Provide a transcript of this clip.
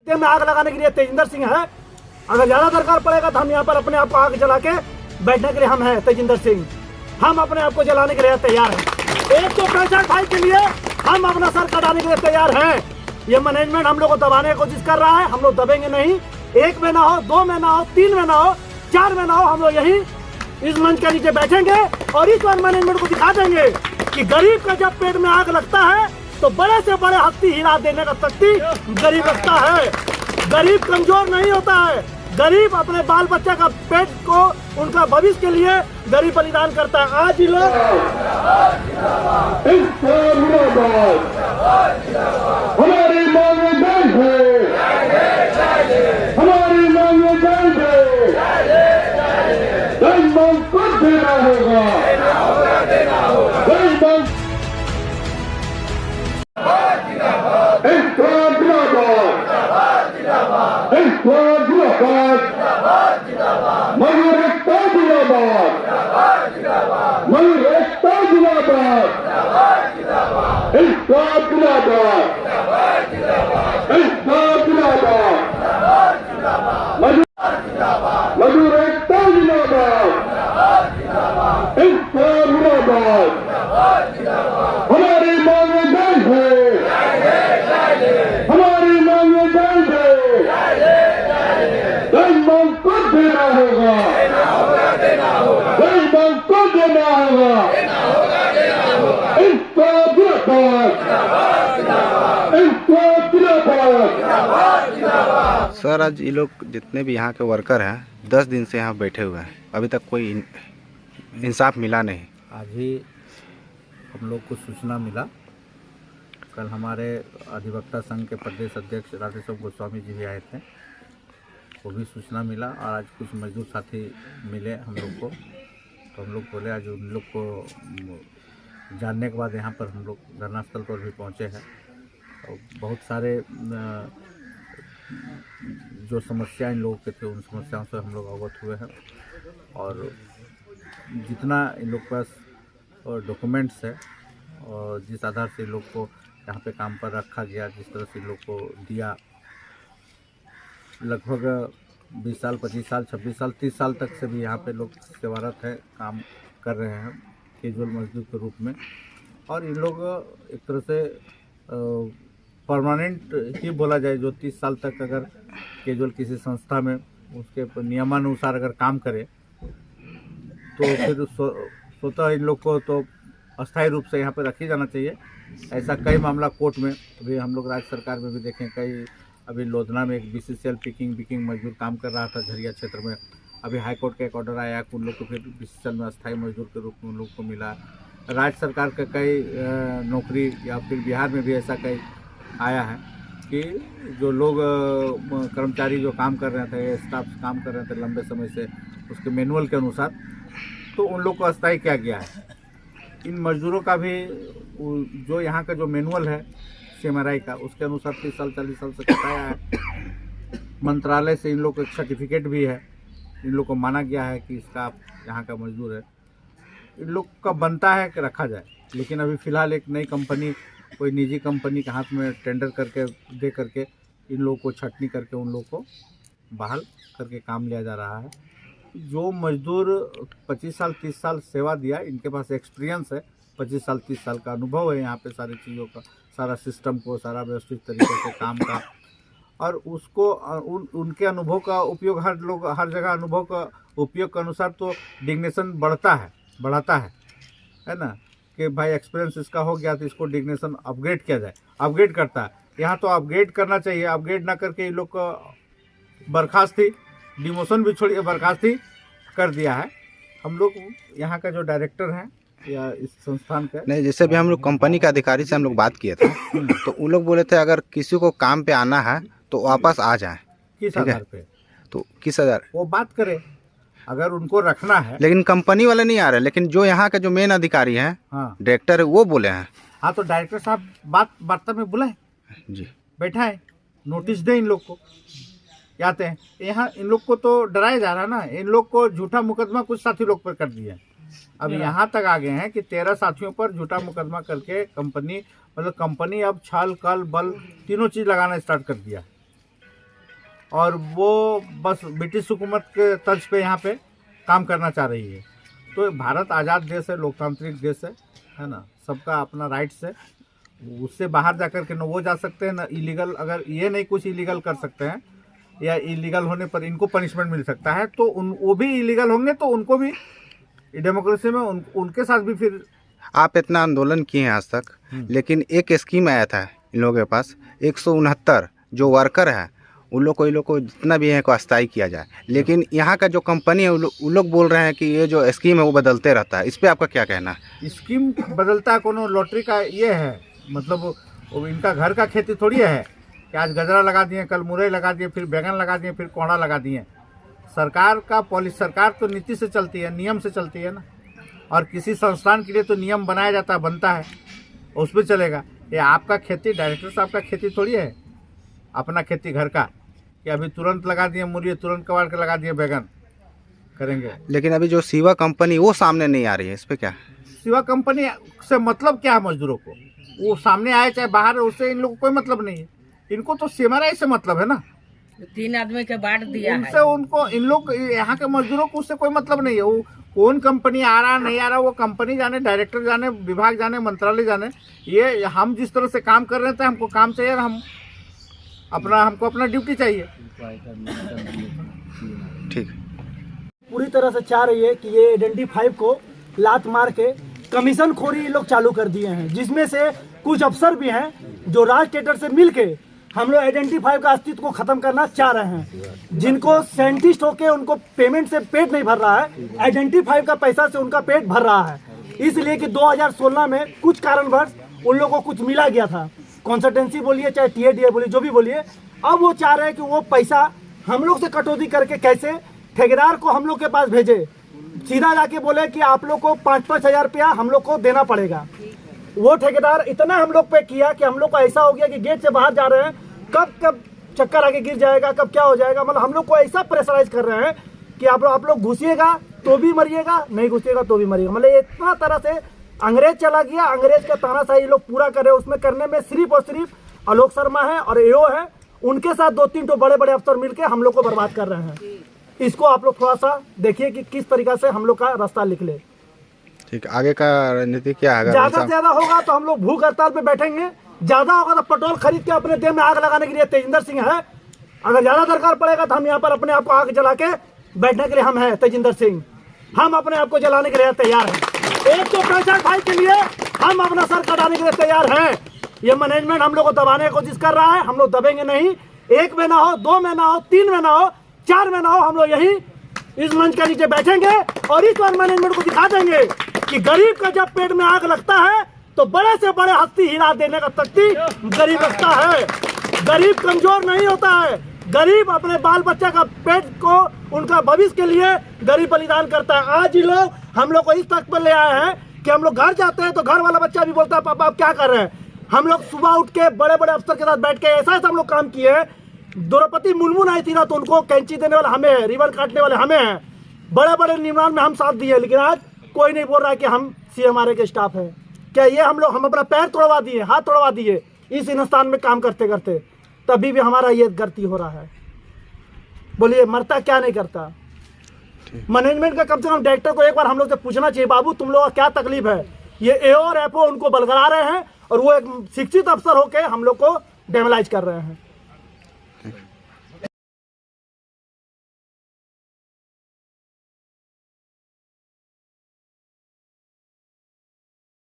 में आग लगाने के लिए तेजिंदर सिंह है। अगर ज्यादा दरकार पड़ेगा तो हम यहाँ पर अपने आप को आग जला के बैठने के लिए हम हैं तेजिंदर सिंह। हम अपने आप को जलाने के लिए तैयार हैं। 165 भाई के लिए हम अपना सर कटाने के लिए तैयार हैं। ये मैनेजमेंट हम लोग को दबाने की कोशिश कर रहा है, हम लोग दबेंगे नहीं। 1 में ना हो, 2 में ना हो, 3 में ना हो, 4 में ना हो, हम लोग यही इस मंच के नीचे बैठेंगे और इस बार मैनेजमेंट को दिखा देंगे कि गरीब का जब पेट में आग लगता है तो बड़े से बड़े हस्ती हिला देने का शक्ति गरीब रखता है। गरीब कमजोर नहीं होता है, गरीब अपने बाल बच्चे का पेट को, उनका भविष्य के लिए गरीब बलिदान करता है। आज ही लोग हमारी मांगे जल्द है, हमारी मांगे जल्द है, जल्द मांग को देना होगा, जल्द मांग मयूर एकता जिंदाबाद, मयूर एकता जिंदाबाद, इंसाफ जिंदाबाद, इंसाफ जिंदाबाद, मयूर एकता जिंदाबाद, इंसाफ जिंदाबाद। हमारी मांगे जल्द है, हमारी मांगे जल्द है, जल्द मांग को देना होगा, जल्द मांग को देना होगा, इंसाफ जिंदाबाद, इंसाफ जिंदाबाद। सर, आज ये लोग जितने भी यहाँ के वर्कर हैं 10 दिन से यहाँ बैठे हुए हैं, अभी तक कोई इंसाफ मिला नहीं। आज ही हम लोग को सूचना मिला, कल हमारे अधिवक्ता संघ के प्रदेश अध्यक्ष राधेश्याम गोस्वामी जी भी आए थे, वो भी सूचना मिला। और आज कुछ मजदूर साथी मिले हम लोग को, तो हम लोग बोले आज उन लोग को जानने के बाद यहाँ पर हम लोग धरना स्थल पर भी पहुँचे हैं। और बहुत सारे जो समस्या इन लोगों के थे उन समस्याओं से हम लोग अवगत हुए हैं। और जितना इन लोग के पास डॉक्यूमेंट्स है और जिस आधार से इन लोग को यहाँ पे काम पर रखा गया, जिस तरह से इन लोग को दिया, लगभग 20 साल, 25 साल, 26 साल, 30 साल तक से भी यहाँ पे लोग सेवारत है, काम कर रहे हैं कैजुअल मजदूर के रूप में। और इन लोग एक तरह से परमानेंट ही बोला जाए, जो 30 साल तक अगर कैजुअल किसी संस्था में उसके नियमानुसार अगर काम करे तो फिर स्वतः इन लोग को तो अस्थायी रूप से यहाँ पर रखी जाना चाहिए। ऐसा कई मामला कोर्ट में अभी हम लोग राज्य सरकार में भी देखें, कई अभी लोधना में एक बीसीसीएल पिकिंग मजदूर काम कर रहा था झरिया क्षेत्र में, अभी हाई कोर्ट का एक ऑर्डर आया कि उन लोग को फिर बीसीसीएल में अस्थायी मजदूर के रूप में उन लोग को मिला। राज्य सरकार के कई नौकरी या फिर बिहार में भी ऐसा कई आया है कि जो लोग कर्मचारी जो काम कर रहे थे, स्टाफ काम कर रहे थे लंबे समय से उसके मैनुअल के अनुसार, तो उन लोग को अस्थायी किया गया है। इन मजदूरों का भी जो यहाँ का जो मैनुअल है CMRI का, उसके अनुसार 30 साल 40 साल से कटाया है। मंत्रालय से इन लोग को एक सर्टिफिकेट भी है, इन लोग को माना गया है कि इसका आप यहाँ का मजदूर है। इन लोग का बनता है कि रखा जाए, लेकिन अभी फ़िलहाल एक नई कंपनी, कोई निजी कंपनी के हाथ में टेंडर करके दे करके इन लोगों को छटनी करके उन लोग को बहाल करके काम लिया जा रहा है। जो मजदूर 25 साल 30 साल सेवा दिया, इनके पास एक्सपीरियंस है, 25 साल 30 साल का अनुभव है यहाँ पे सारी चीज़ों का, सारा सिस्टम को, सारा व्यवस्थित तरीके से काम का, और उसको उनके अनुभव का उपयोग हर जगह अनुभव का उपयोग के अनुसार तो डिग्नेशन बढ़ाता है ना, कि भाई एक्सपीरियंस इसका हो गया तो इसको डिग्नेशन अपग्रेड किया जाए, अपग्रेड करता है। यहाँ तो अपग्रेड करना चाहिए, अपग्रेड ना करके इन लोग को बर्खास्ती, डिमोशन भी छोड़िए, बर्खास्ती कर दिया है। हम लोग यहाँ का जो डायरेक्टर हैं या इस संस्थान का नहीं, जैसे भी हम लोग कंपनी के अधिकारी से हम लोग बात किए थे तो वो लोग बोले थे अगर किसी को काम पे आना है तो वापस आ जाए। किस आधार पे? तो किस आधार? वो बात करे, अगर उनको रखना है। लेकिन कंपनी वाले नहीं आ रहे, लेकिन जो यहाँ के जो मेन अधिकारी हैं, डायरेक्टर है, वो बोले हैं। हाँ, तो डायरेक्टर साहब वार्ता में बुलाए जी, बैठा है, नोटिस दे इन लोग को, आते हैं यहाँ। इन लोग को तो डराया जा रहा है ना, इन लोग को झूठा मुकदमा कुछ साथी लोग पर कर दिया। अब यहाँ तक आ गए हैं कि 13 साथियों पर झूठा मुकदमा करके कंपनी अब छल कल बल तीनों चीज लगाना स्टार्ट कर दिया। और वो बस ब्रिटिश हुकूमत के तर्ज पे यहाँ पे काम करना चाह रही है। तो भारत आज़ाद देश है, लोकतांत्रिक देश है ना, सबका अपना राइट्स है। उससे बाहर जाकर के न वो जा सकते हैं, न इलीगल, अगर ये नहीं कुछ इलीगल कर सकते हैं या इलीगल होने पर इनको पनिशमेंट मिल सकता है, तो वो भी इलीगल होंगे तो उनको भी डेमोक्रेसी में उनके साथ भी फिर। आप इतना आंदोलन किए हैं आज तक, लेकिन एक स्कीम आया था इन लोगों के पास 169 जो वर्कर है उन लोग को जितना भी है को अस्थायी किया जाए, लेकिन यहाँ का जो कंपनी है उन लोग बोल रहे हैं कि ये जो स्कीम है वो बदलते रहता है। इस पे आपका क्या कहना है? स्कीम बदलता है, कोनो लॉटरी का ये है, मतलब वो इनका घर का खेती थोड़ी है कि आज गजरा लगा दिए, कल मुरई लगा दिए, फिर बैंगन लगा दिए, फिर कोहड़ा लगा दिए। सरकार का पॉलिसी, सरकार तो नीति से चलती है, नियम से चलती है ना, और किसी संस्थान के लिए तो नियम बनाया जाता है, बनता है, उस पर चलेगा। ये आपका खेती, डायरेक्टर साहब का खेती थोड़ी है, अपना खेती घर का, कि अभी तुरंत लगा दिए मुरई, तुरंत कबाड़ के लगा दिए बैगन करेंगे। लेकिन अभी जो सिवा कंपनी वो सामने नहीं आ रही है, इस पे क्या? सिवा कंपनी से मतलब क्या है मजदूरों को? वो सामने आए चाहे बाहर, उससे इन लोगों को कोई मतलब नहीं है। इनको तो सेमराई से मतलब है ना, 3 आदमी के बांट दिया है। उनसे उनको, इन लोग यहाँ के मजदूरों को उससे कोई मतलब नहीं है। वो कौन कंपनी आ रहा नहीं आ रहा, वो कंपनी जाने, डायरेक्टर जाने, विभाग जाने, मंत्रालय जाने। ये हम जिस तरह से काम कर रहे थे, हमको काम चाहिए, हमको अपना ड्यूटी चाहिए। ठीक। पूरी तरह से चाह रही है कि ये आइडेंटिफाई को लात मार के कमीशन खोरी ये लोग चालू कर दिए हैं, जिसमें से कुछ अफसर भी हैं जो राज टेडर से मिलके हम लोग आइडेंटिफाई का अस्तित्व को खत्म करना चाह रहे हैं। जिनको साइंटिस्ट होके उनको पेमेंट से पेट नहीं भर रहा है, आइडेंटिफाई का पैसा से उनका पेट भर रहा है। इसलिए कि 2016 में कुछ कारणवश उन लोगों को कुछ मिला गया था, कंसल्टेंसी बोलिए चाहे TADA बोलिए, जो भी बोलिए। अब वो चाह रहे हैं कि वो पैसा हम लोग से कटौती करके कैसे ठेकेदार को हम लोग के पास भेजे, सीधा जाके बोले कि आप लोग को 5-5 हज़ार रुपया हम लोग को देना पड़ेगा। वो ठेकेदार इतना हम लोग पे किया कि हम लोग को ऐसा हो गया कि गेट से बाहर जा रहे हैं, कब चक्कर आके गिर जाएगा, कब क्या हो जाएगा। मतलब हम लोग को ऐसा प्रेशराइज कर रहे हैं कि आप लोग घुसिएगा तो भी मरिएगा, नहीं घुसिएगा तो भी मरिएगा। मतलब इतना तरह से अंग्रेज चला गया, अंग्रेज का तानाशाही लोग पूरा कर रहे हैं। उसमें करने में सिर्फ और सिर्फ आलोक शर्मा है और AO है, उनके साथ 2-3 बड़े अफसर मिलके हम लोग को बर्बाद कर रहे हैं। इसको आप लोग थोड़ा सा देखिए कि किस तरीका से हम लोग का रास्ता निकले। ठीक, आगे का रणनीति क्या है? ज्यादा से ज्यादा होगा तो हम लोग भूख हड़ताल पे बैठेंगे, ज्यादा होगा तो पेट्रोल खरीद के अपने देह में आग लगाने के लिए तेजिंदर सिंह है। अगर ज्यादा दरकार पड़ेगा तो हम यहाँ पर अपने आप को आग जला के बैठने के लिए हम हैं तेजिंदर सिंह। हम अपने आप को जलाने के लिए तैयार हैं। 165 भाई के लिए हम अपना सर कटाने के लिए तैयार हैं। ये मैनेजमेंट हम लोग को दबाने की कोशिश कर रहा है, हम लोग दबेंगे नहीं। 1 में ना हो, 2 में ना हो, 3 में ना हो, 4 में ना हो, हम लोग यही इस मंच के नीचे बैठेंगे और इस बार मैनेजमेंट को दिखा देंगे कि गरीब का जब पेट में आग लगता है तो बड़े से बड़े हस्ती हिला देने का शक्ति गरीब रखता है। गरीब कमजोर नहीं होता है, गरीब अपने बाल बच्चा का पेट को, उनका भविष्य के लिए गरीब बलिदान करता है। आज ही लोग हम लोग को इस तक पर ले आए हैं कि हम लोग घर जाते हैं तो घर वाला बच्चा भी बोलता है पापा आप क्या कर रहे हैं। हम लोग सुबह उठ के बड़े अफसर के साथ बैठ के ऐसा हम लोग काम किए हैं। द्रौपदी मुर्मू आई थी ना, तो उनको कैंची देने वाले हमें हैं, रिबन काटने वाले हमें हैं, बड़े निर्माण में हम साथ दिए। लेकिन आज कोई नहीं बोल रहा है कि हम CMRA के स्टाफ हैं। क्या ये हम अपना पैर तोड़वा दिए, हाथ तोड़वा दिए इस हिंदुस्तान में काम करते करते, तभी भी हमारा ये गलती हो रहा है। बोलिए मरता क्या नहीं करता। मैनेजमेंट का कम से कम डायरेक्टर को एक बार हम लोग से पूछना चाहिए, बाबू तुम लोगों का क्या तकलीफ है। ये AO और FO उनको बलगरा रहे हैं और वो एक शिक्षित अफसर होकर हम लोग को डेमोलाइज कर रहे हैं।